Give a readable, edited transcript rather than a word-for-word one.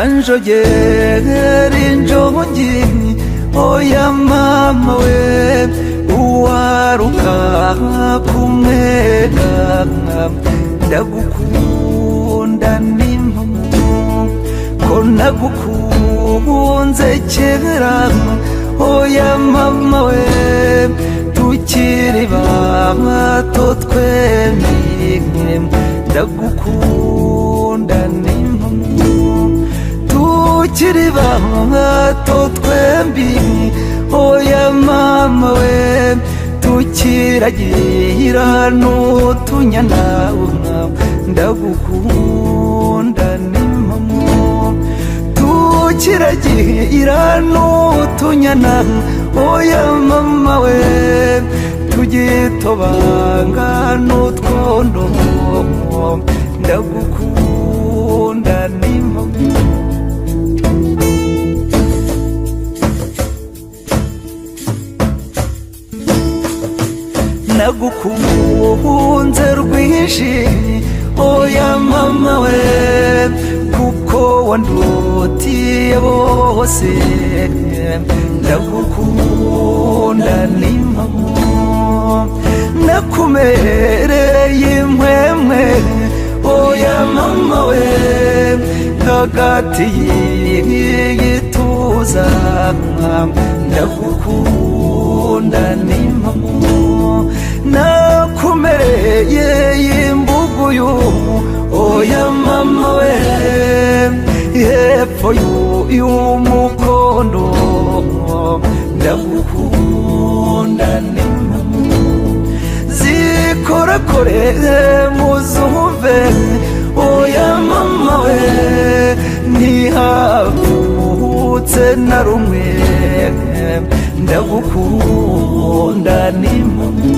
kanjogera injongi oya mama we uwaruka kumwega ndagukunda n'impamo ko nagukunze kera oya mama we tukiri bato twemye ndagukunda n'impamo tukiri bato twembi oya mama we tukiragira n'utunyana ndagukunda n'impamo tukiragira n'utunyana oya mama we tugitobanga n'utwondo ndagukunda n'impamo nagukunze rwinshi oya mama we kuko wandutiye bose ndagukunda n'impamo nakumereye impwemwe oya mama we hagati y'igituza ndagukunda n'impamo nakumereye imbuguyu oya mama we hepfo y'umukondo ndagukunda n'impamo zikorakore muzumve oya mama we ntihavutse na rumwe ndagukunda n'impamo